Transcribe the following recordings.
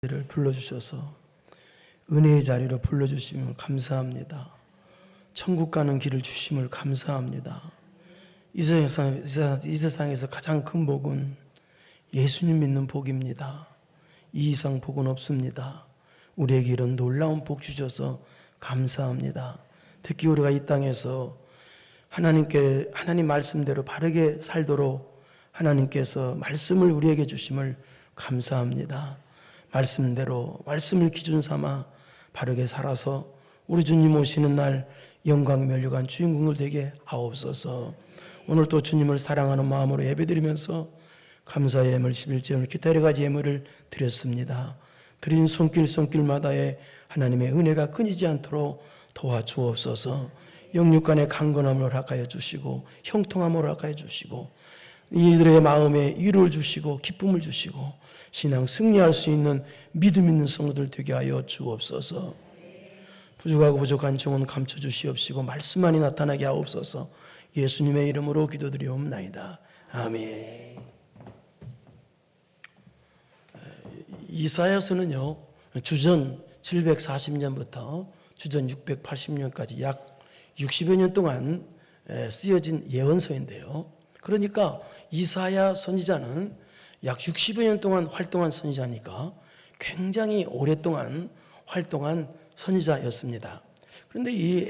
를 불러주셔서 은혜의 자리로 불러주시면 감사합니다. 천국 가는 길을 주심을 감사합니다. 이 세상에서 가장 큰 복은 예수님 믿는 복입니다. 이 이상 복은 없습니다. 우리에게 이런 놀라운 복 주셔서 감사합니다. 특히 우리가 이 땅에서 하나님 말씀대로 바르게 살도록 하나님께서 말씀을 우리에게 주심을 감사합니다. 말씀대로 말씀을 기준 삼아 바르게 살아서 우리 주님 오시는 날 영광의 면류관 주인공들 되게 하옵소서. 오늘 또 주님을 사랑하는 마음으로 예배드리면서 감사의 예물 11제물 기타 여러 가지 예물을 드렸습니다. 드린 손길마다의 하나님의 은혜가 끊이지 않도록 도와주옵소서. 영육간의 강건함을 허락하여 주시고 형통함을 허락하여 주시고 이들의 마음에 위로를 주시고 기쁨을 주시고 신앙 승리할 수 있는 믿음 있는 성도들 되게 하여 주옵소서. 부족하고 부족한 종은 감춰주시옵시고 말씀만이 나타나게 하옵소서. 예수님의 이름으로 기도드리옵나이다. 아멘. 이사야서는요, 주전 740년부터 주전 680년까지 약 60여 년 동안 쓰여진 예언서인데요. 그러니까 이사야 선지자는 약 60여 년 동안 활동한 선지자니까 굉장히 오랫동안 활동한 선지자였습니다. 그런데 이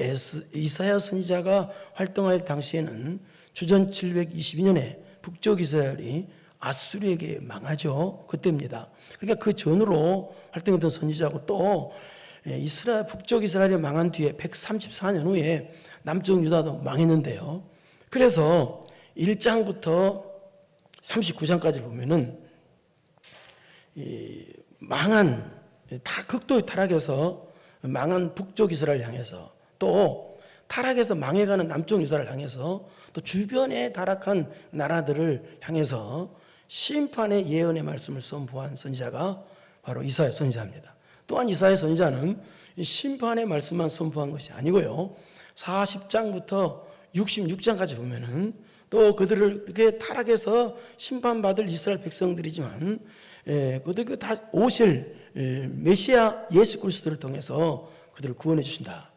이사야 선지자가 활동할 당시에는 주전 722년에 북쪽 이스라엘이 아수르에게 망하죠. 그때입니다. 그러니까 그 전으로 활동했던 선지자고 또 북쪽 이스라엘이 망한 뒤에 134년 후에 남쪽 유다도 망했는데요. 그래서 1장부터 39장까지 보면은 다 극도의 타락해서 망한 북쪽 이스라엘 향해서 또 타락해서 망해가는 남쪽 유다를 향해서 또 주변에 타락한 나라들을 향해서 심판의 예언의 말씀을 선포한 선지자가 바로 이사야 선지자입니다. 또한 이사야 선지자는 심판의 말씀만 선포한 것이 아니고요. 40장부터 66장까지 보면은 또 그들을 이렇게 타락해서 심판받을 이스라엘 백성들이지만 그들 다 오실 메시아 예수 그리스도를 통해서 그들을 구원해 주신다.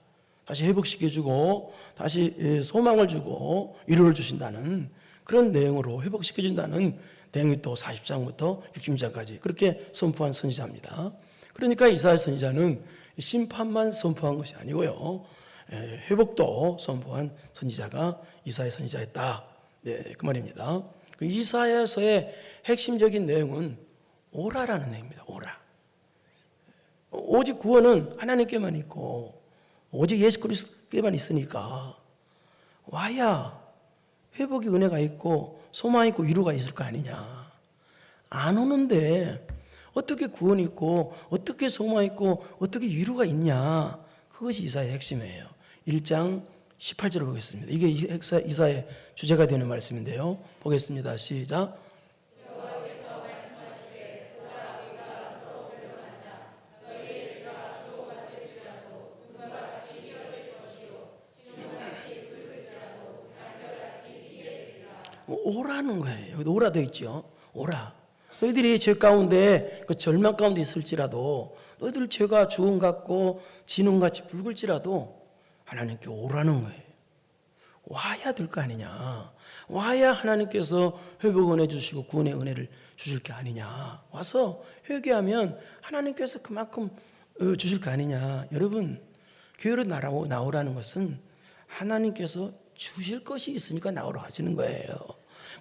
다시 회복시켜주고 다시 소망을 주고 위로를 주신다는 그런 내용으로 회복시켜준다는 내용이 또 40장부터 60장까지 그렇게 선포한 선지자입니다. 그러니까 이사야 선지자는 심판만 선포한 것이 아니고요. 회복도 선포한 선지자가 이사야 선지자였다. 네, 그 말입니다. 이사야서의 핵심적인 내용은 오라라는 내용입니다. 오라. 오직 구원은 하나님께만 있고 오직 예수 그리스도께만 있으니까 와야 회복의 은혜가 있고 소망이 있고 위로가 있을 거 아니냐. 안 오는데 어떻게 구원이 있고 어떻게 소망이 있고 어떻게 위로가 있냐. 그것이 이사야의 핵심이에요. 1장 18절을 보겠습니다. 이게 이사야의 주제가 되는 말씀인데요. 보겠습니다. 시작. 여호와께서 말씀하시되 오라 우리가 서로 불러가자 너희의 죄가 주고받을 지라도 눈과 같이 이어질 것이요 지금같이 붉을지라도 달걀같이 희게 되리라. 오라는 거예요. 여기 오라 되어 있죠. 오라. 너희들이 죄 가운데 그 절망 가운데 있을지라도 너희들 죄가 주홍 같고 진홍같이 붉을지라도 하나님께 오라는 거예요. 와야 될 거 아니냐. 와야 하나님께서 회복을 해주시고 구원의 은혜를 주실 게 아니냐. 와서 회개하면 하나님께서 그만큼 주실 거 아니냐. 여러분, 교회로 나오라는 것은 하나님께서 주실 것이 있으니까 나오라 하시는 거예요.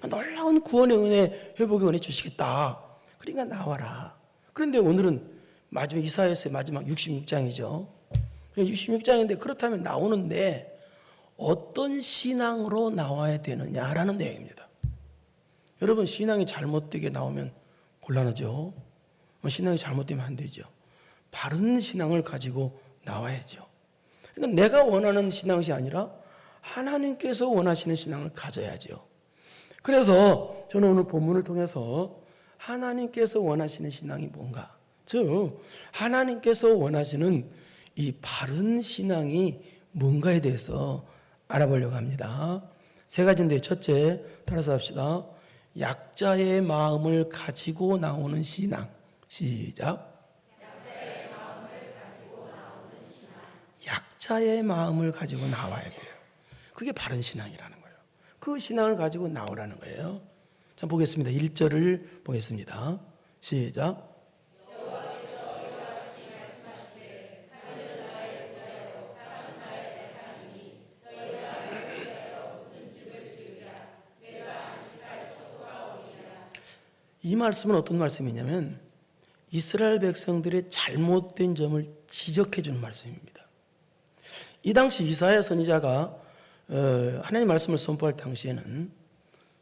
놀라운 구원의 은혜, 회복의 은혜 주시겠다. 그러니까 나와라. 그런데 오늘은 마지막 이사야서의 마지막 66장이죠. 66장인데 그렇다면 나오는데 어떤 신앙으로 나와야 되느냐라는 내용입니다. 여러분, 신앙이 잘못되게 나오면 곤란하죠. 신앙이 잘못되면 안 되죠. 바른 신앙을 가지고 나와야죠. 그러니까 내가 원하는 신앙이 아니라 하나님께서 원하시는 신앙을 가져야죠. 그래서 저는 오늘 본문을 통해서 하나님께서 원하시는 신앙이 뭔가, 즉 하나님께서 원하시는 이 바른 신앙이 뭔가에 대해서 알아보려고 합니다. 세 가지인데 첫째, 따라서 합시다. 약자의 마음을 가지고 나오는 신앙. 시작. 약자의 마음을 가지고 나와야 돼요. 그게 바른 신앙이라는 거예요. 그 신앙을 가지고 나오라는 거예요. 자, 보겠습니다. 1절을 보겠습니다. 시작. 이 말씀은 어떤 말씀이냐면 이스라엘 백성들의 잘못된 점을 지적해 주는 말씀입니다. 이 당시 이사야 선지자가 하나님의 말씀을 선포할 당시에는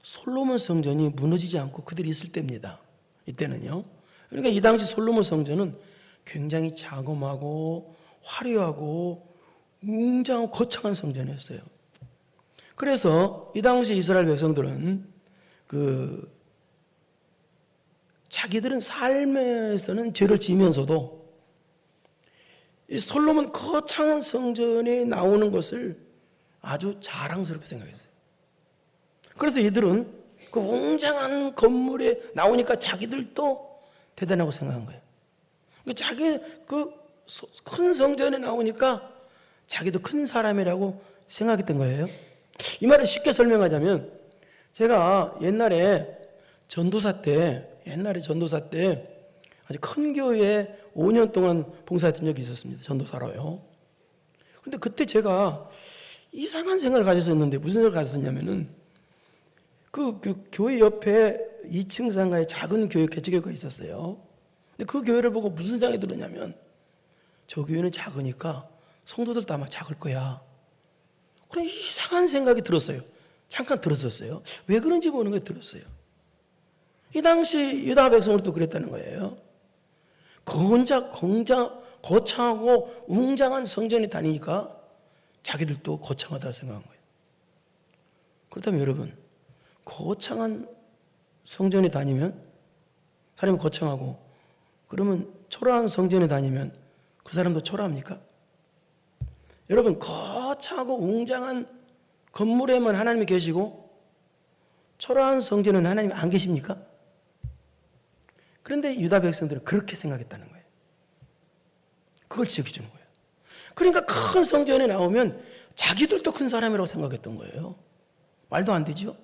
솔로몬 성전이 무너지지 않고 그들이 있을 때입니다. 이때는요. 그러니까 이 당시 솔로몬 성전은 굉장히 자그마하고 화려하고 웅장하고 거창한 성전이었어요. 그래서 이 당시 이스라엘 백성들은 자기들은 삶에서는 죄를 지면서도 이 솔로몬 거창한 성전에 나오는 것을 아주 자랑스럽게 생각했어요. 그래서 이들은 그 웅장한 건물에 나오니까 자기들도 대단하고 생각한 거예요. 자기 그 큰 성전에 나오니까 자기도 큰 사람이라고 생각했던 거예요. 이 말을 쉽게 설명하자면 제가 옛날에 전도사 때 아주 큰 교회에 5년 동안 봉사했던 적이 있었습니다. 전도사로요. 근데 그때 제가 이상한 생각을 가졌었는데 무슨 생각을 가졌었냐면은 그 교회 옆에 2층 상가에 작은 교회 개척교회가 있었어요. 근데 그 교회를 보고 무슨 생각이 들었냐면 저 교회는 작으니까 성도들도 아마 작을 거야. 그런 이상한 생각이 들었어요. 잠깐 들었었어요. 왜 그런지 모르는 게 들었어요. 이 당시 유다 백성들도 그랬다는 거예요. 거창하고 웅장한 성전에 다니니까 자기들도 거창하다고 생각한 거예요. 그렇다면 여러분, 거창한 성전에 다니면 사람이 거창하고 그러면 초라한 성전에 다니면 그 사람도 초라합니까? 여러분, 거창하고 웅장한 건물에만 하나님이 계시고 초라한 성전에는 하나님이 안 계십니까? 그런데 유다 백성들은 그렇게 생각했다는 거예요. 그걸 지적해 주는 거예요. 그러니까 큰 성전에 나오면 자기들도 큰 사람이라고 생각했던 거예요. 말도 안 되죠?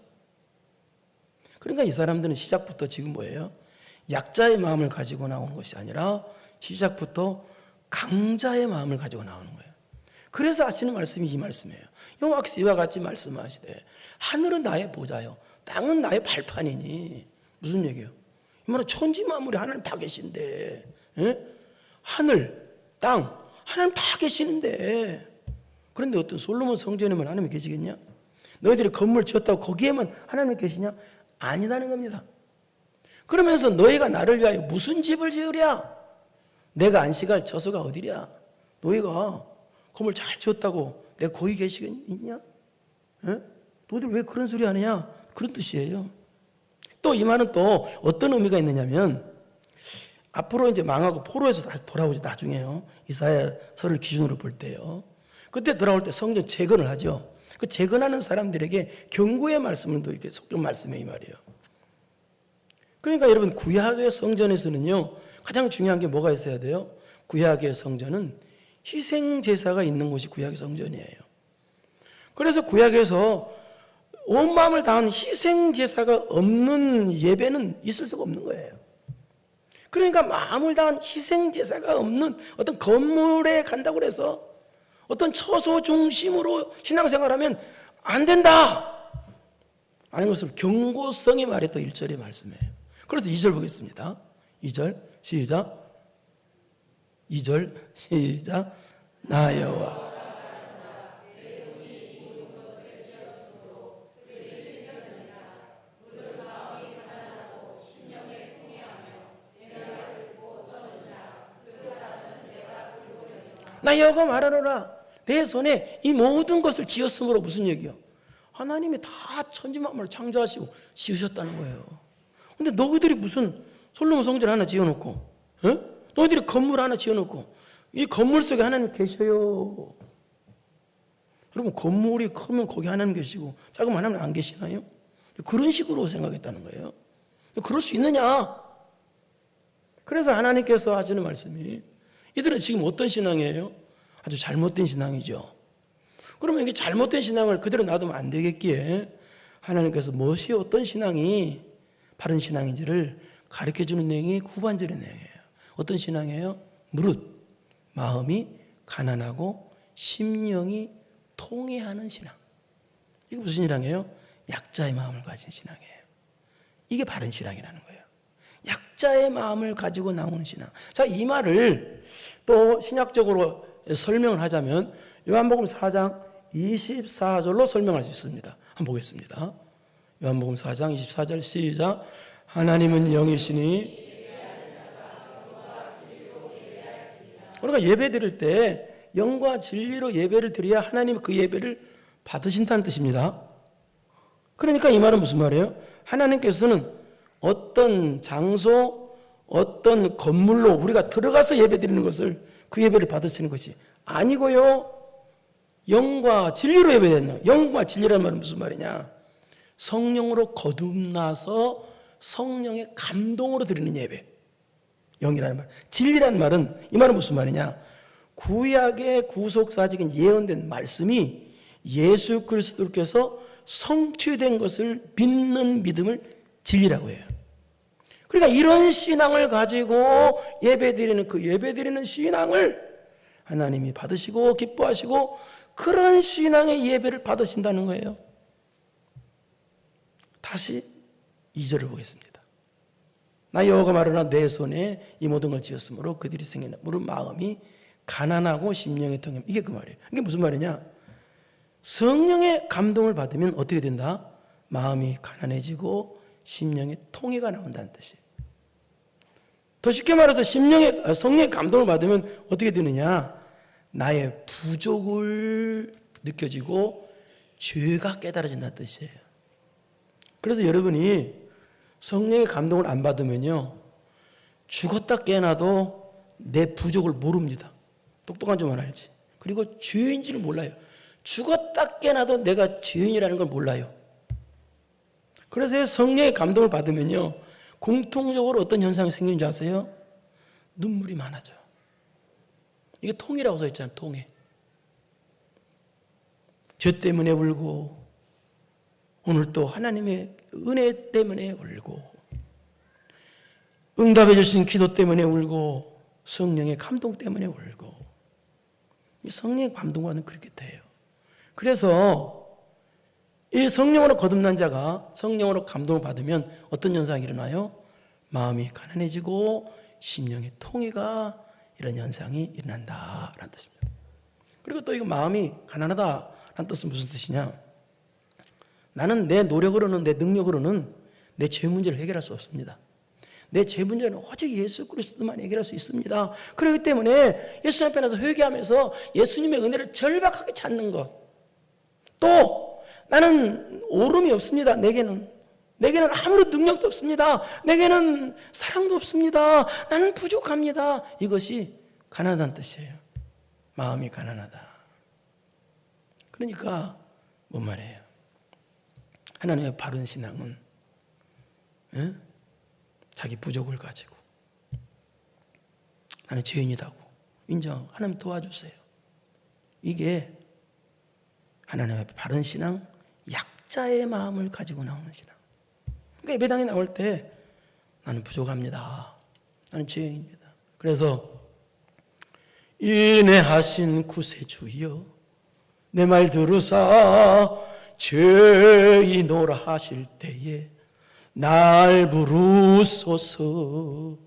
그러니까 이 사람들은 시작부터 지금 뭐예요? 약자의 마음을 가지고 나오는 것이 아니라 시작부터 강자의 마음을 가지고 나오는 거예요. 그래서 하시는 말씀이 이 말씀이에요. 여호와께서 이와 같이 말씀하시되 하늘은 나의 보좌요 땅은 나의 발판이니. 무슨 얘기예요? 이 말은 천지 만물에 하나님 다 계신데, 하늘, 땅, 하나님 다 계시는데, 그런데 어떤 솔로몬 성전에만 하나님이 계시겠냐? 너희들이 건물 지었다고 거기에만 하나님이 계시냐? 아니다는 겁니다. 그러면서 너희가 나를 위하여 무슨 집을 지으랴? 내가 안식할 처소가 어디랴? 너희가 건물 잘 지었다고 내가 거기 계시겠냐? 너희들 왜 그런 소리 하느냐? 그런 뜻이에요. 또 이 말은 또 어떤 의미가 있느냐면 앞으로 이제 망하고 포로에서 다시 돌아오지 나중에요. 이사야서를 기준으로 볼 때요. 그때 돌아올 때 성전 재건을 하죠. 그 재건하는 사람들에게 경고의 말씀을 또 이렇게 섞은 말씀이에요, 이 말이에요. 그러니까 여러분 구약의 성전에서는요 가장 중요한 게 뭐가 있어야 돼요? 구약의 성전은 희생 제사가 있는 곳이 구약의 성전이에요. 그래서 구약에서 온 마음을 다한 희생 제사가 없는 예배는 있을 수가 없는 거예요. 그러니까 마음을 다한 희생 제사가 없는 어떤 건물에 간다고 해서 어떤 처소 중심으로 신앙생활하면 안 된다 하는 것을 경고성이 말했던 1절의 말씀이에요. 그래서 2절 보겠습니다. 2절 시작. 2절 시작. 나 여호와 나 여호와 말하노라. 내 손에 이 모든 것을 지었으므로. 무슨 얘기요? 하나님이 다 천지만물을 창조하시고 지으셨다는 거예요. 근데 너희들이 무슨 솔로몬 성전 하나 지어놓고, 너희들이 건물 하나 지어놓고 이 건물 속에 하나님 계셔요. 여러분 건물이 크면 거기 하나님 계시고 작으면 하나님 안 계시나요? 그런 식으로 생각했다는 거예요. 그럴 수 있느냐? 그래서 하나님께서 하시는 말씀이 이들은 지금 어떤 신앙이에요? 아주 잘못된 신앙이죠. 그러면 이게 잘못된 신앙을 그대로 놔두면 안 되겠기에 하나님께서 무엇이 어떤 신앙이 바른 신앙인지를 가르쳐주는 내용이 후반절의 내용이에요. 어떤 신앙이에요? 무릇 마음이 가난하고 심령이 통회하는 신앙. 이게 무슨 신앙이에요? 약자의 마음을 가진 신앙이에요. 이게 바른 신앙이라는 거예요. 약자의 마음을 가지고 나오는 신앙. 자, 이 말을 또 신약적으로 설명을 하자면 요한복음 4장 24절로 설명할 수 있습니다. 한번 보겠습니다. 요한복음 4장 24절 시작. 하나님은 영이시니, 그러니까 예배 드릴 때 영과 진리로 예배를 드려야 하나님 그 예배를 받으신다는 뜻입니다. 그러니까 이 말은 무슨 말이에요? 하나님께서는 어떤 장소, 어떤 건물로 우리가 들어가서 예배 드리는 것을 그 예배를 받으시는 것이 아니고요. 영과 진리로 예배된다. 영과 진리라는 말은 무슨 말이냐? 성령으로 거듭나서 성령의 감동으로 드리는 예배. 영이라는 말. 진리라는 말은, 이 말은 무슨 말이냐? 구약의 구속사적인 예언된 말씀이 예수 그리스도께서 성취된 것을 믿는 믿음을 진리라고 해요. 그러니까 이런 신앙을 가지고 예배드리는 그 예배드리는 신앙을 하나님이 받으시고 기뻐하시고 그런 신앙의 예배를 받으신다는 거예요. 다시 2절을 보겠습니다. 나 여호와가 말하나 내 손에 이 모든 걸 지었으므로 그들이 생기나 무릇 마음이 가난하고 심령이 통해. 이게 그 말이에요. 이게 무슨 말이냐? 성령의 감동을 받으면 어떻게 된다? 마음이 가난해지고 심령의 통해가 나온다는 뜻이에요. 더 쉽게 말해서 성령의 감동을 받으면 어떻게 되느냐? 나의 부족을 느껴지고 죄가 깨달아진다는 뜻이에요. 그래서 여러분이 성령의 감동을 안 받으면요, 죽었다 깨어나도 내 부족을 모릅니다. 똑똑한 줄만 알지. 그리고 죄인지를 몰라요. 죽었다 깨어나도 내가 죄인이라는 걸 몰라요. 그래서 성령의 감동을 받으면요, 공통적으로 어떤 현상이 생기는 줄 아세요? 눈물이 많아져요. 이게 통이라고 써있잖아요. 통해. 죄 때문에 울고, 오늘 또 하나님의 은혜 때문에 울고, 응답해 주신 기도 때문에 울고, 성령의 감동 때문에 울고. 이 성령의 감동과는 그렇게 돼요. 그래서 이 성령으로 거듭난 자가 성령으로 감동을 받으면 어떤 현상이 일어나요? 마음이 가난해지고 심령의 통해가, 이런 현상이 일어난다라는 뜻입니다. 그리고 또 이거 마음이 가난하다라는 뜻은 무슨 뜻이냐? 나는 내 노력으로는, 내 능력으로는 내 죄 문제를 해결할 수 없습니다. 내 죄 문제는 오직 예수 그리스도만 해결할 수 있습니다. 그렇기 때문에 예수님 앞에 나서 회개하면서 예수님의 은혜를 절박하게 찾는 것. 또 나는 오름이 없습니다. 내게는 아무런 능력도 없습니다. 내게는 사랑도 없습니다. 나는 부족합니다. 이것이 가난하다는 뜻이에요. 마음이 가난하다. 그러니까 뭔 말이에요? 하나님의 바른 신앙은 자기 부족을 가지고 나는 죄인이라고 인정, 하나님 도와주세요. 이게 하나님의 바른 신앙, 약자의 마음을 가지고 나오는 신앙. 그러니까 예배당에 나올 때 나는 부족합니다. 나는 죄인입니다. 그래서 인애하신 구세주여 내 말 들으사 죄인오라 하실 때에 날 부르소서.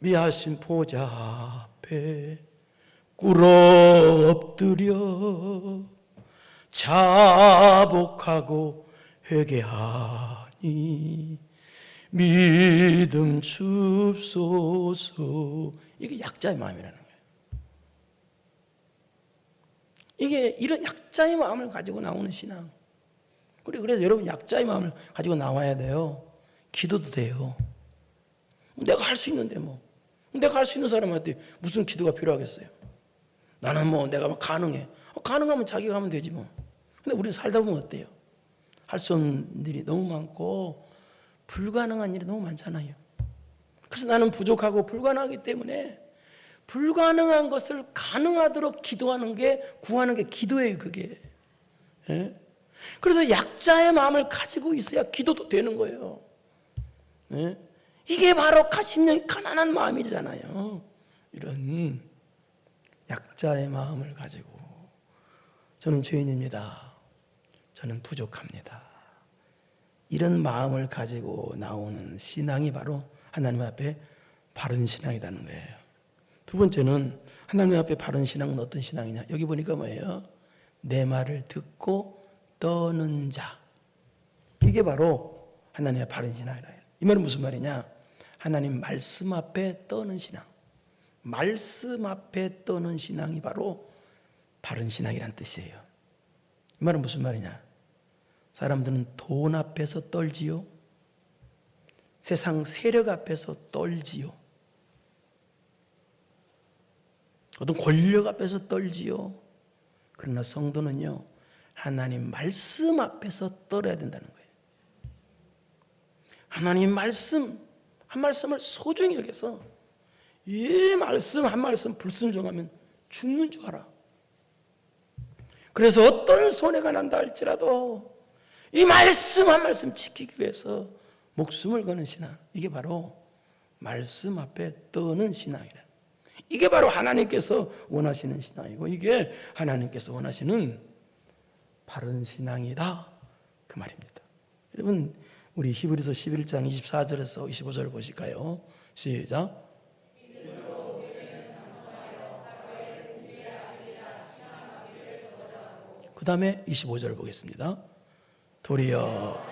자비하신 보좌 앞에 꿇어 엎드려 자복하고 회개하니 믿음 줍소서. 이게 약자의 마음이라는 거예요. 이게 이런 약자의 마음을 가지고 나오는 신앙. 그래서 여러분 약자의 마음을 가지고 나와야 돼요. 기도도 돼요. 내가 할 수 있는데 뭐. 내가 할 수 있는 사람한테 무슨 기도가 필요하겠어요? 나는 뭐 내가 뭐 가능해. 가능하면 자기가 하면 되지 뭐. 근데 우리는 살다 보면 어때요? 할 수 없는 일이 너무 많고 불가능한 일이 너무 많잖아요. 그래서 나는 부족하고 불가능하기 때문에 불가능한 것을 가능하도록 기도하는 게, 구하는 게 기도예요, 그게. 예? 그래서 약자의 마음을 가지고 있어야 기도도 되는 거예요. 예? 이게 바로 심령이 가난한 마음이잖아요. 이런 약자의 마음을 가지고, 저는 죄인입니다, 저는 부족합니다, 이런 마음을 가지고 나오는 신앙이 바로 하나님 앞에 바른 신앙이라는 거예요. 두 번째는 하나님 앞에 바른 신앙은 어떤 신앙이냐? 여기 보니까 뭐예요? 내 말을 듣고 떠는 자. 이게 바로 하나님의 바른 신앙이라. 이 말은 무슨 말이냐? 하나님 말씀 앞에 떠는 신앙. 말씀 앞에 떠는 신앙이 바로 바른 신앙이란 뜻이에요. 이 말은 무슨 말이냐? 사람들은 돈 앞에서 떨지요, 세상 세력 앞에서 떨지요, 어떤 권력 앞에서 떨지요. 그러나 성도는요, 하나님 말씀 앞에서 떨어야 된다는 거예요. 하나님 말씀, 한 말씀을 소중히 여겨서, 이 말씀 한 말씀 불순종하면 죽는 줄 알아. 그래서 어떤 손해가 난다 할지라도 이 말씀 한 말씀 지키기 위해서 목숨을 거는 신앙, 이게 바로 말씀 앞에 떠는 신앙이라. 이게 바로 하나님께서 원하시는 신앙이고, 이게 하나님께서 원하시는 바른 신앙이다, 그 말입니다. 여러분, 우리 히브리서 11장 24절에서 25절 보실까요? 시작. 그 다음에 25절 보겠습니다. 도리어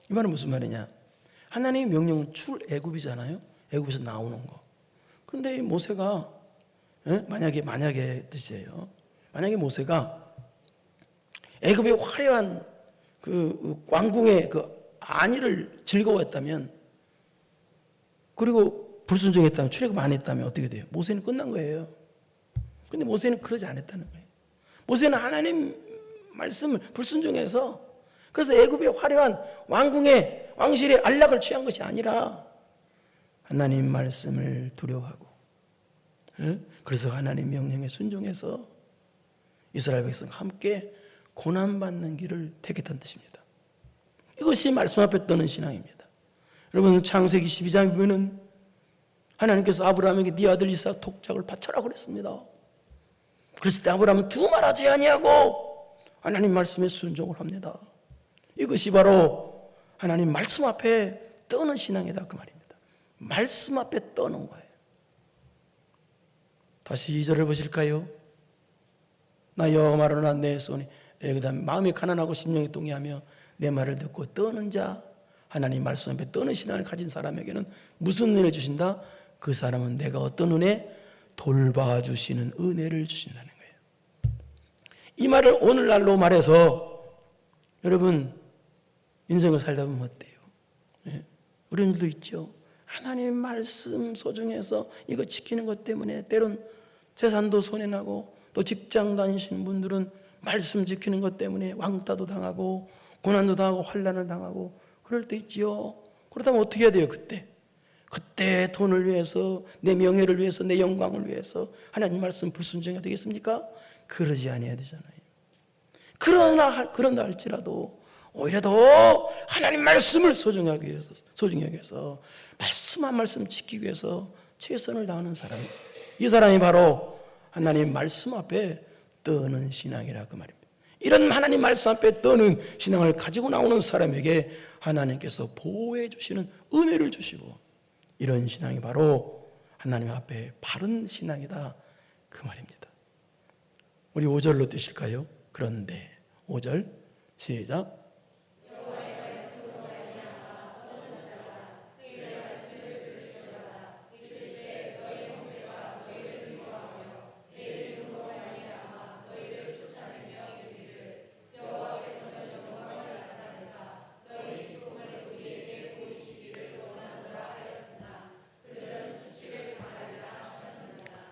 이 말은 무슨 말이냐? 하나님의 명령은 출애굽이잖아요. 애굽에서 나오는 거. 그런데 이 모세가, 만약에 뜻이에요. 만약에 모세가 애굽의 화려한 그 왕궁의 그 안위를 즐거워했다면, 그리고 불순종했다면, 출애굽 안 했다면 어떻게 돼요? 모세는 끝난 거예요. 근데 모세는 그러지 않았다는 거예요. 모세는 하나님 말씀을 불순종해서, 그래서 애굽의 화려한 왕궁의 왕실의 안락을 취한 것이 아니라 하나님 말씀을 두려워하고, 그래서 하나님 명령에 순종해서 이스라엘 백성과 함께 고난받는 길을 택했다는 뜻입니다. 이것이 말씀 앞에 떠는 신앙입니다. 여러분, 창세기 12장에 보면은 하나님께서 아브라함에게 네 아들 이삭 독작을 바쳐라 그랬습니다. 그랬을 때 아브라함은 두말하지 아니하고 하나님 말씀에 순종을 합니다. 이것이 바로 하나님 말씀 앞에 떠는 신앙이다, 그 말입니다. 말씀 앞에 떠는 거예요. 다시 2절을 보실까요? 나 여호와 말하노라 내 손이, 그다음에 마음이 가난하고 심령이 동의하며 내 말을 듣고 떠는 자, 하나님 말씀 앞에 떠는 신앙을 가진 사람에게는 무슨 은혜 주신다? 그 사람은 내가 어떤 은혜? 돌봐주시는 은혜를 주신다는 거예요. 이 말을 오늘날로 말해서 여러분, 인생을 살다 보면 어때요? 우리 일도 있죠. 하나님 말씀 소중해서 이거 지키는 것 때문에 때론 재산도 손해나고, 또 직장 다니시는 분들은 말씀 지키는 것 때문에 왕따도 당하고 고난도 당하고 환난을 당하고 그럴 때 있지요. 그렇다면 어떻게 해야 돼요? 그때 돈을 위해서, 내 명예를 위해서, 내 영광을 위해서 하나님 말씀 불순종해야 되겠습니까? 그러지 않아야 되잖아요. 그런다 할지라도 오히려 더 하나님 말씀을 소중하기 위해서 말씀 한 말씀 지키기 위해서 최선을 다하는 사람, 이 사람이 바로 하나님 말씀 앞에 떠는 신앙이라, 그 말입니다. 이런 하나님 말씀 앞에 떠는 신앙을 가지고 나오는 사람에게 하나님께서 보호해 주시는 은혜를 주시고, 이런 신앙이 바로 하나님 앞에 바른 신앙이다, 그 말입니다. 우리 5절로 뜨실까요? 그런데 5절 시작.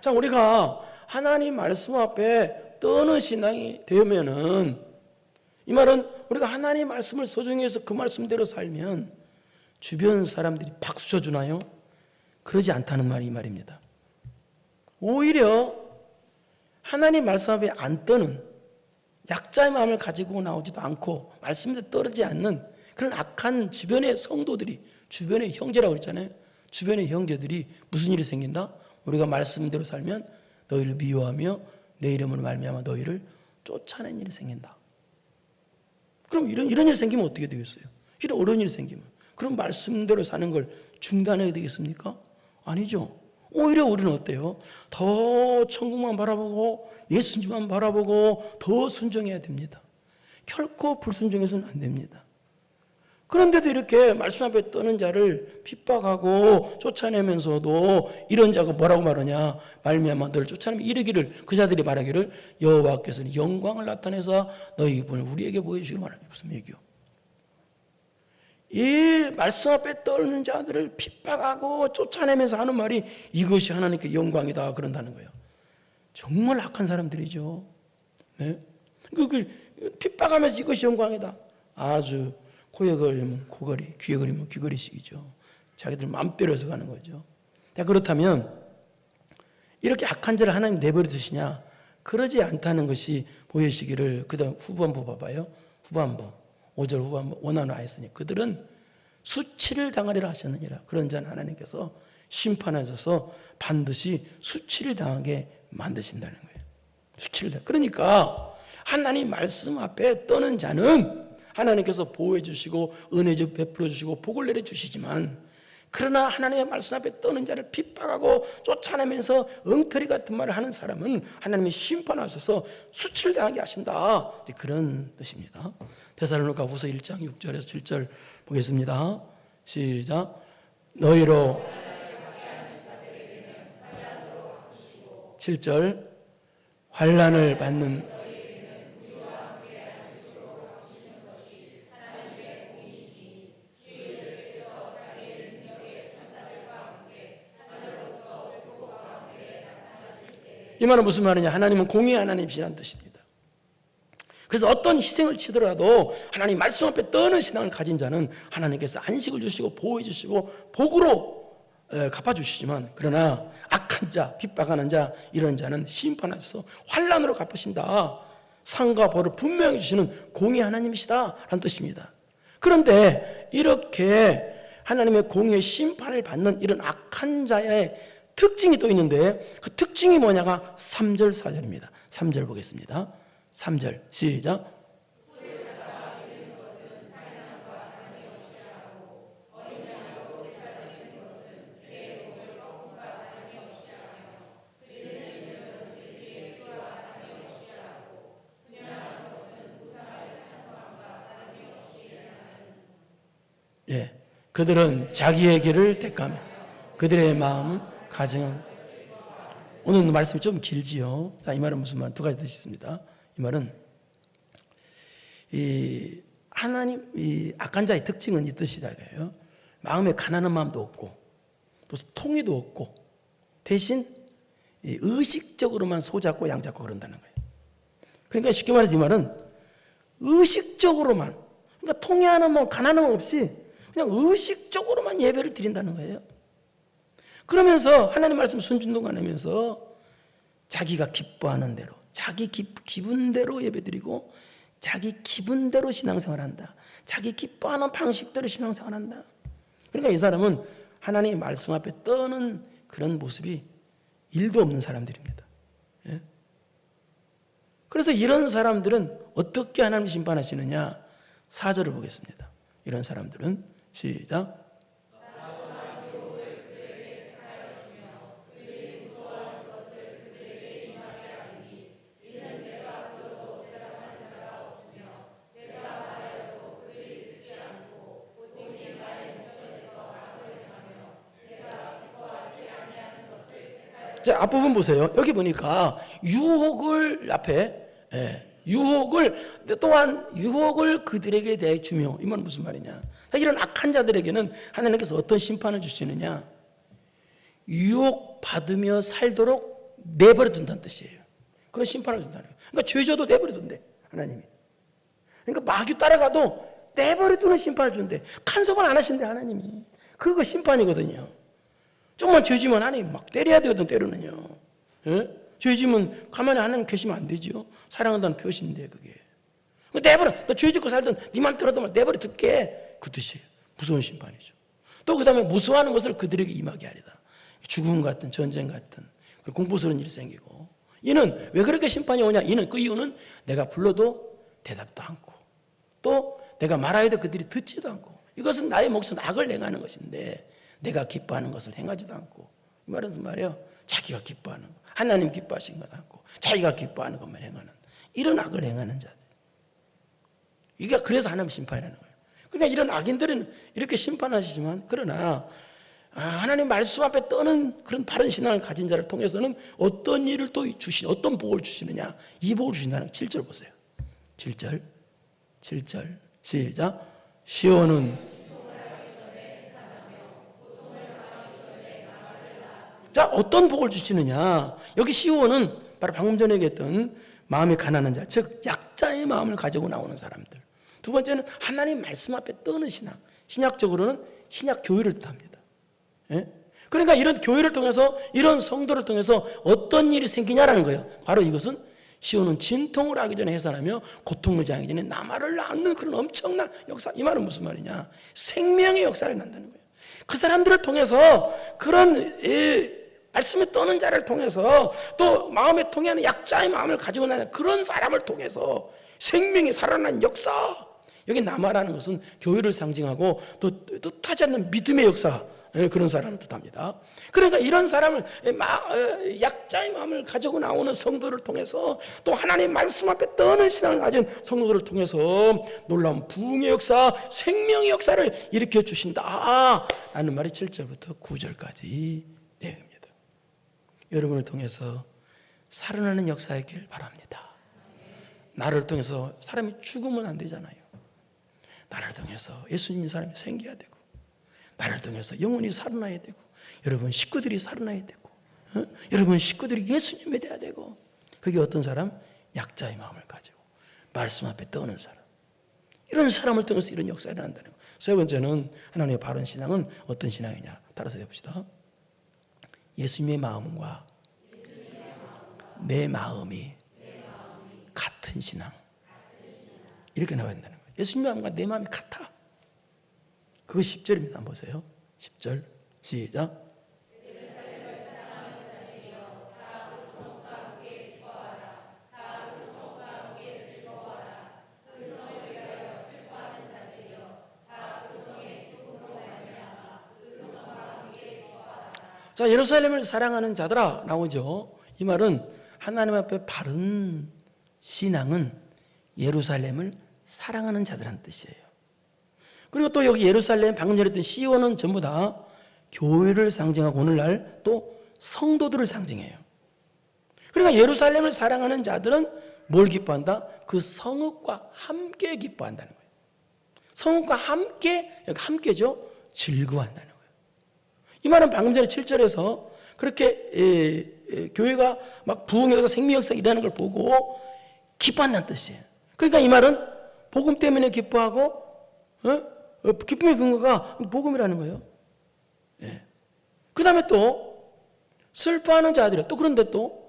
자, 우리가 하나님 말씀 앞에 떠는 신앙이 되면은, 이 말은 우리가 하나님의 말씀을 소중히 해서 그 말씀대로 살면 주변 사람들이 박수 쳐주나요? 그러지 않다는 말이 이 말입니다. 오히려 하나님 말씀 앞에 안 떠는, 약자의 마음을 가지고 나오지도 않고 말씀에 떨어지지 않는 그런 악한 주변의 성도들이, 주변의 형제라고 했잖아요. 주변의 형제들이 무슨 일이 생긴다? 우리가 말씀대로 살면 너희를 미워하며 내 이름으로 말미암아 너희를 쫓아낸 일이 생긴다. 그럼 이런 일이 생기면 어떻게 되겠어요? 이런 어려운 일이 생기면 그럼 말씀대로 사는 걸 중단해야 되겠습니까? 아니죠. 오히려 우리는 어때요? 더 천국만 바라보고 예수님만 바라보고 더 순종해야 됩니다. 결코 불순종해서는 안 됩니다. 그런데도 이렇게 말씀 앞에 떠는 자를 핍박하고 쫓아내면서도 이런 자가 뭐라고 말하냐? 말미암아 너를 쫓아내면 이르기를, 그 자들이 말하기를 여호와께서는 영광을 나타내서 너희 기쁨을 우리에게 보여주시기를 말하니. 무슨 얘기요? 이 말씀 앞에 떠는 자들을 핍박하고 쫓아내면서 하는 말이 이것이 하나님께 영광이다 그런다는 거예요. 정말 악한 사람들이죠. 네? 핍박하면서 이것이 영광이다. 아주 코에 걸리면 코걸이, 귀에 걸리면 귀걸이식이죠. 자기들 마음대로 해서 가는 거죠. 자, 그렇다면 이렇게 악한 자를 하나님 내버려 두시냐? 그러지 않다는 것이 보이시기를. 그 다음 후반부 봐봐요. 후반부 5절 후반부 원하노 하였으니 그들은 수치를 당하리라 하셨느니라. 그런 자는 하나님께서 심판하셔서 반드시 수치를 당하게 만드신다는 거예요. 수치를 당. 그러니까 하나님 말씀 앞에 떠는 자는 하나님께서 보호해 주시고 은혜 베풀어 주시고 복을 내려 주시지만, 그러나 하나님의 말씀 앞에 떠는 자를 핍박하고 쫓아내면서 엉터리 같은 말을 하는 사람은 하나님이 심판하셔서 수치를 당하게 하신다. 그런 뜻입니다. 데살로니가 후서 1장 6절에서 7절 보겠습니다. 시작. 너희로 7절 환난을 받는 이 말은 무슨 말이냐? 하나님은 공의의 하나님이시라는 뜻입니다. 그래서 어떤 희생을 치더라도 하나님 말씀 앞에 떠는 신앙을 가진 자는 하나님께서 안식을 주시고 보호해 주시고 복으로 갚아주시지만, 그러나 악한 자, 핍박하는 자, 이런 자는 심판하셔서 환난으로 갚으신다. 상과 벌을 분명히 주시는 공의의 하나님이시다라는 뜻입니다. 그런데 이렇게 하나님의 공의의 심판을 받는 이런 악한 자의 특징이 또 있는데, 그 특징이 뭐냐가 3절 4절입니다. 3절 보겠습니다. 3절 시작. 예, 그들은 자기의 길을 택하며 그들의 마음은 가증한. 오늘 말씀이 좀 길지요. 자, 이 말은 무슨 말? 두 가지 뜻이 있습니다. 이 말은 이 악한 자의 특징은 이 뜻이라고요. 마음에 가난한 마음도 없고 또 통의도 없고 대신 의식적으로만 소잡고 양잡고 그런다는 거예요. 그러니까 쉽게 말해서 이 말은 의식적으로만, 그러니까 통의하는 마음, 가난한 마음 없이 그냥 의식적으로만 예배를 드린다는 거예요. 그러면서 하나님 말씀 순종하면서 자기가 기뻐하는 대로, 자기 기분대로 예배드리고 자기 기분대로 신앙생활한다. 자기 기뻐하는 방식대로 신앙생활한다. 그러니까 이 사람은 하나님의 말씀 앞에 떠는 그런 모습이 일도 없는 사람들입니다. 예? 그래서 이런 사람들은 어떻게 하나님 심판하시느냐? 4절을 보겠습니다. 이런 사람들은 시작. 자, 앞부분 보세요. 여기 보니까 유혹을 앞에, 유혹을 또한 유혹을 그들에게 대해 주며, 이 말은 무슨 말이냐? 이런 악한 자들에게는 하나님께서 어떤 심판을 주시느냐? 유혹 받으며 살도록 내버려 둔다는 뜻이에요. 그런 심판을 준다는 거예요. 그러니까 죄져도 내버려 둔대, 하나님이. 그러니까 마귀 따라가도 내버려두는 심판을 주는데 간섭을 안 하신대 하나님이. 그거 심판이거든요. 조금만 죄지면 하나님 막 때려야 되거든 때로는요. 예? 죄지면 가만히 하나님 계시면 안 되죠. 사랑한다는 표시인데 그게. 내버려 너 죄짓고 살던 네 말 들어도 말 내버려 둘게 그 뜻이에요. 무서운 심판이죠. 또 그 다음에 무서워하는 것을 그들에게 임하게 하리다. 죽음 같은 전쟁 같은 공포스러운 일이 생기고. 이는 왜 그렇게 심판이 오냐? 이는 그 이유는 내가 불러도 대답도 않고 또 내가 말하여도 그들이 듣지도 않고 이것은 나의 몫은 악을 행하는 것인데 내가 기뻐하는 것을 행하지도 않고. 이 말은 무슨 말이에요? 자기가 기뻐하는 것, 하나님 기뻐하신 것 않고 자기가 기뻐하는 것만 행하는 이런 악을 행하는 자들. 이게 그래서 하나님 심판이라는 거예요. 그러니까 이런 악인들은 이렇게 심판하시지만 그러나 하나님 말씀 앞에 떠는 그런 바른 신앙을 가진 자를 통해서는 어떤 일을 또 어떤 복을 주시느냐. 이 복을 주신다는 거 7절 보세요. 7절 시작. 시온은 자 어떤 복을 주시느냐. 여기 시온은 바로 방금 전에 얘기했던 마음이 가난한 자, 즉 약자의 마음을 가지고 나오는 사람들. 두 번째는 하나님 말씀 앞에 떠는 신앙. 신약적으로는 신약 교회를 뜻합니다. 예? 그러니까 이런 교회를 통해서 이런 성도를 통해서 어떤 일이 생기냐라는 거예요. 바로 이것은 시온은 진통을 하기 전에 해산하며 고통을 당하기 전에 나마를 낳는 그런 엄청난 역사. 이 말은 무슨 말이냐? 생명의 역사가 난다는 거예요. 그 사람들을 통해서 그런 말씀에 떠는 자를 통해서 또 마음에 통하는 약자의 마음을 가지고 나는 그런 사람을 통해서 생명이 살아난 역사. 여기 남아라는 것은 교회를 상징하고 또 뜻하지 않는 믿음의 역사, 그런 사람을 뜻합니다. 그러니까 이런 사람을 약자의 마음을 가지고 나오는 성도를 통해서 또 하나님 말씀 앞에 떠는 신앙을 가진 성도들을 통해서 놀라운 부흥의 역사, 생명의 역사를 일으켜 주신다 라는 말이 7절부터 9절까지 내용입니다. 여러분을 통해서 살아나는 역사이길 바랍니다. 나를 통해서 사람이 죽으면 안 되잖아요. 나를 통해서 예수님의 사람이 생겨야 되고 나를 통해서 영혼이 살아나야 되고 여러분 식구들이 살아나야 되고 여러분 식구들이 예수님이 돼야 되고 그게 어떤 사람? 약자의 마음을 가지고 말씀 앞에 떠는 사람. 이런 사람을 통해서 이런 역사가 일어난다는 거예요. 세 번째는 하나님의 바른 신앙은 어떤 신앙이냐? 따라서 해봅시다. 예수님의 마음과 내 마음이 같은 신앙. 이렇게 나와야 된다는 거예요. 예수님의 마음과 내 마음이 같아. 그거 10절입니다. 한번 보세요. 10절 시작. 자, 예루살렘을 사랑하는 자들아 나오죠. 이 말은 하나님 앞에 바른 신앙은 예루살렘을 사랑하는 자들한 뜻이에요. 그리고 또 여기 예루살렘 방금 전했던 시온은 전부 다 교회를 상징하고 오늘날 또 성도들을 상징해요. 그러니까 예루살렘을 사랑하는 자들은 뭘 기뻐한다? 그 성읍과 함께 기뻐한다는 거예요. 성읍과 함께죠. 즐거워한다는 거예요. 이 말은 방금 전에 7절에서 그렇게 교회가 막 부흥역사 생명역사 일하는 걸 보고 기뻐한다는 뜻이에요. 그러니까 이 말은 복음 때문에 기뻐하고 기쁨의 근거가 복음이라는 거예요. 예. 그 다음에 또 슬퍼하는 자들이요. 또 그런데 또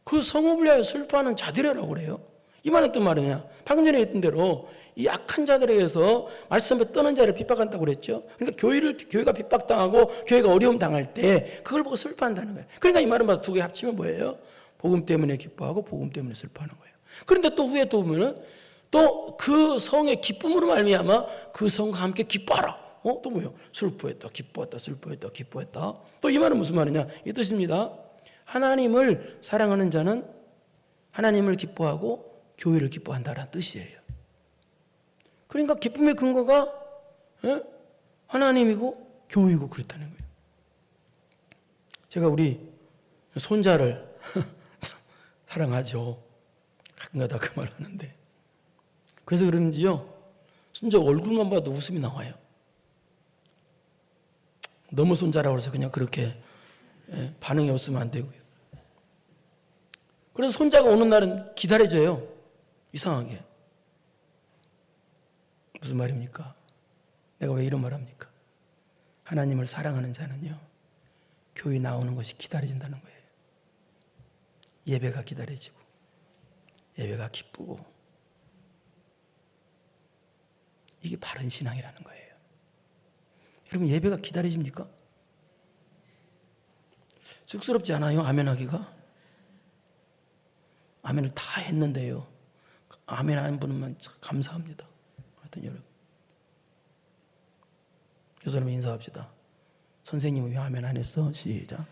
그 성읍을 위하여 슬퍼하는 자들이라고 그래요. 이 말은 어떤 말이냐? 방금 전에 했던 대로 이 악한 자들에 의해서 말씀에 떠는 자를 핍박한다고 그랬죠. 그러니까 교회가 핍박당하고 교회가 어려움 당할 때 그걸 보고 슬퍼한다는 거예요. 그러니까 이 말은 봐서 두 개 합치면 뭐예요? 복음 때문에 기뻐하고 복음 때문에 슬퍼하는 거예요. 그런데 또 후에 또 보면은 또 그 성의 기쁨으로 말미암아 그 성과 함께 기뻐하라. 또 뭐예요? 슬퍼했다, 기뻐했다, 슬퍼했다, 기뻐했다. 또 이 말은 무슨 말이냐? 이 뜻입니다. 하나님을 사랑하는 자는 하나님을 기뻐하고 교회를 기뻐한다라는 뜻이에요. 그러니까 기쁨의 근거가 하나님이고 교회이고 그렇다는 거예요. 제가 우리 손자를 사랑하죠. 가끔가다 그 말 하는데. 그래서 그런지요. 손자 얼굴만 봐도 웃음이 나와요. 너무 손자라고 해서 그냥 그렇게 반응이 없으면 안 되고요. 그래서 손자가 오는 날은 기다려져요. 이상하게. 무슨 말입니까? 내가 왜 이런 말 합니까? 하나님을 사랑하는 자는요, 교회 나오는 것이 기다려진다는 거예요. 예배가 기다려지고, 예배가 기쁘고, 이게 바른 신앙이라는 거예요. 여러분, 예배가 기다려집니까? 쑥스럽지 않아요? 아멘 하기가? 아멘을 다 했는데요, 아멘 한 분만 감사합니다. 하여튼 여러분, 이 사람 인사합시다. 선생님은 왜 아멘 안 했어? 시작.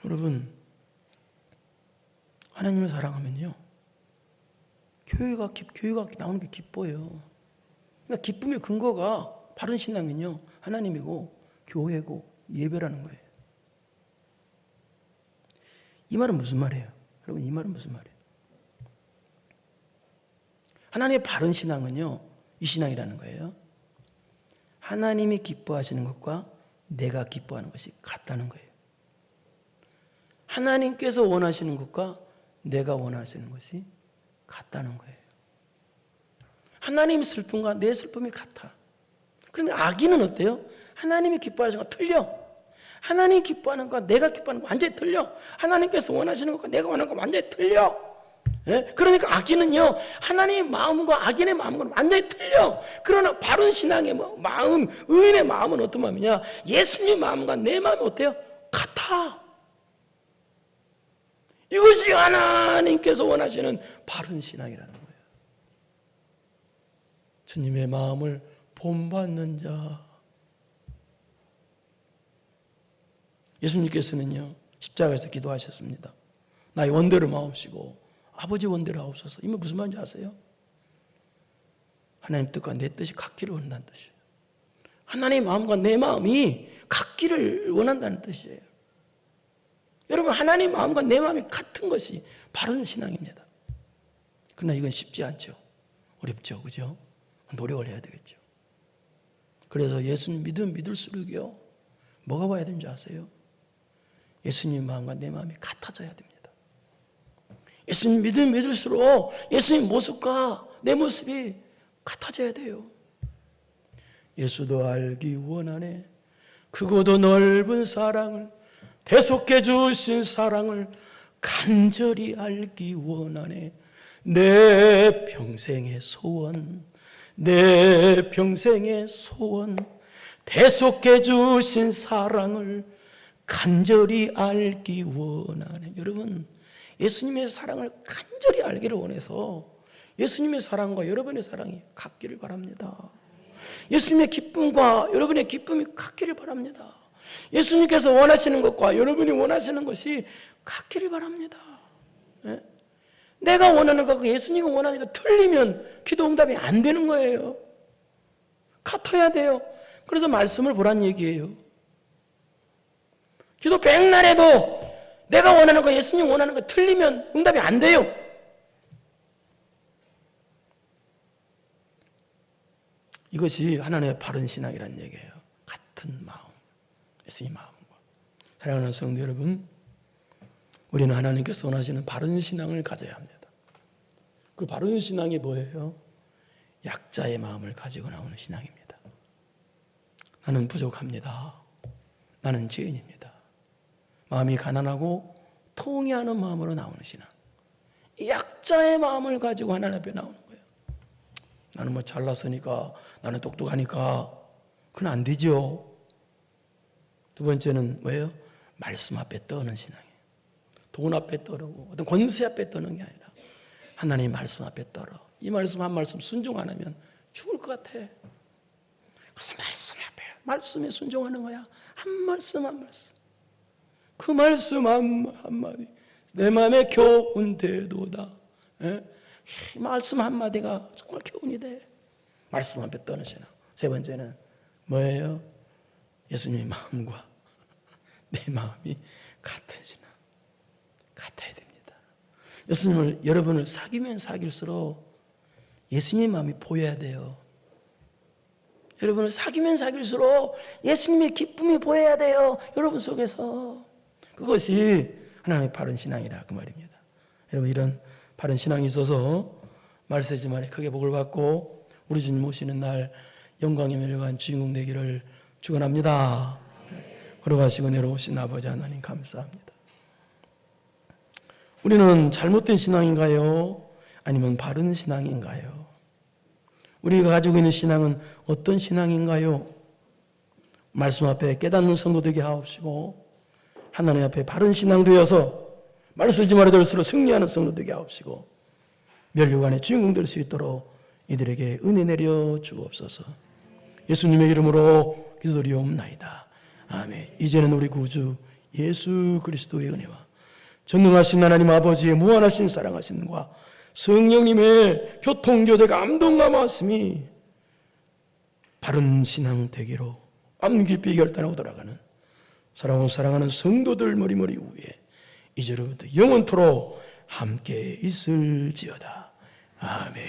여러분, 하나님을 사랑하면요, 교회가 나오는 게 기뻐요. 그러니까 기쁨의 근거가 바른 신앙은요, 하나님이고 교회고 예배라는 거예요. 이 말은 무슨 말이에요? 여러분, 이 말은 무슨 말이에요? 하나님의 바른 신앙은요, 이 신앙이라는 거예요. 하나님이 기뻐하시는 것과 내가 기뻐하는 것이 같다는 거예요. 하나님께서 원하시는 것과 내가 원하시는 것이 같다는 거예요. 하나님의 슬픔과 내 슬픔이 같아. 그런데 악인은 어때요? 하나님이 기뻐하시는 것과 틀려. 하나님이 기뻐하는 것과 내가 기뻐하는 것 완전히 틀려. 하나님께서 원하시는 것과 내가 원하는 것 완전히 틀려. 예? 그러니까 악인은요, 하나님의 마음과 악인의 마음과 완전히 틀려. 그러나 바른 신앙의 마음, 의인의 마음은 어떤 마음이냐? 예수님의 마음과 내 마음이 어때요? 같아. 이것이 하나님께서 원하시는 바른 신앙이라는 거예요. 주님의 마음을 본받는 자. 예수님께서는요, 십자가에서 기도하셨습니다. 나의 원대로 마옵시고 아버지 원대로 하옵소서. 이게 무슨 말인지 아세요? 하나님 뜻과 내 뜻이 같기를 원한다는 뜻이에요. 하나님의 마음과 내 마음이 같기를 원한다는 뜻이에요. 여러분, 하나님의 마음과 내 마음이 같은 것이 바른 신앙입니다. 그러나 이건 쉽지 않죠. 어렵죠. 그죠? 노력을 해야 되겠죠. 그래서 예수님 믿을수록요, 뭐가 봐야 되는지 아세요? 예수님 마음과 내 마음이 같아져야 됩니다. 예수님 믿을수록 예수님 모습과 내 모습이 같아져야 돼요. 예수도 알기 원하네. 크고도 넓은 사랑을, 대속해 주신 사랑을 간절히 알기 원하네. 내 평생의 소원, 내 평생의 소원, 대속해 주신 사랑을 간절히 알기 원하네. 여러분, 예수님의 사랑을 간절히 알기를 원해서 예수님의 사랑과 여러분의 사랑이 같기를 바랍니다. 예수님의 기쁨과 여러분의 기쁨이 같기를 바랍니다. 예수님께서 원하시는 것과 여러분이 원하시는 것이 같기를 바랍니다. 네? 내가 원하는 것과 예수님이 원하는 것 틀리면 기도 응답이 안 되는 거예요. 같아야 돼요. 그래서 말씀을 보란 얘기예요. 기도 백날 해도 내가 원하는 거 예수님 원하는 거 틀리면 응답이 안 돼요. 이것이 하나님의 바른 신앙이라는 얘기예요. 같은 마음, 예수님 마음과. 사랑하는 성도 여러분, 우리는 하나님께서 원하시는 바른 신앙을 가져야 합니다. 그 바른 신앙이 뭐예요? 약자의 마음을 가지고 나오는 신앙입니다. 나는 부족합니다. 나는 죄인입니다. 마음이 가난하고 통회하는 마음으로 나오는 신앙. 이 약자의 마음을 가지고 하나님 앞에 나오는 거예요. 나는 뭐 잘났으니까, 나는 똑똑하니까. 그건 안 되죠. 두 번째는 뭐예요? 말씀 앞에 떠는 신앙이에요. 돈 앞에 떠르고 어떤 권세 앞에 떠는 게 아니라 하나님 말씀 앞에 떠러. 이 말씀 한 말씀 순종 안 하면 죽을 것 같아. 그래서 말씀 앞에, 말씀에 순종하는 거야. 한 말씀 한 말씀. 그 말씀 한마디 내 마음에 교훈되도다. 이 말씀 한마디가 정말 교훈이 돼. 말씀 앞에 떠는 신앙. 세 번째는 뭐예요? 예수님의 마음과 내 마음이 같은 신앙. 같아야 됩니다. 예수님을, 여러분을 사귀면 사귈수록 예수님의 마음이 보여야 돼요. 여러분을 사귀면 사귈수록 예수님의 기쁨이 보여야 돼요. 여러분 속에서. 그것이 하나님의 바른 신앙이라 그 말입니다. 여러분 이런 바른 신앙이 있어서 말세지만에 크게 복을 받고 우리 주님 오시는 날 영광의 멸관 주인공 되기를 축원합니다. 걸어가시고 내려오신 아버지 하나님 감사합니다. 우리는 잘못된 신앙인가요? 아니면 바른 신앙인가요? 우리가 가지고 있는 신앙은 어떤 신앙인가요? 말씀 앞에 깨닫는 성도 되게 하옵시고 하나님 앞에 바른 신앙 되어서 말씀 잊지 말아 될수록 승리하는 성도 되게 하옵시고 멸류관의 주인공 될 수 있도록 이들에게 은혜 내려 주옵소서. 예수님의 이름으로 기도드리옵나이다. 아멘. 이제는 우리 구주 예수 그리스도의 은혜와 전능하신 하나님 아버지의 무한하신 사랑하심과 성령님의 교통교제 감동과 말씀이 바른 신앙 되기로 마음 깊이 결단하고 돌아가는 사랑하는 성도들 머리머리 위에 이제로부터 영원토록 함께 있을지어다. 아멘.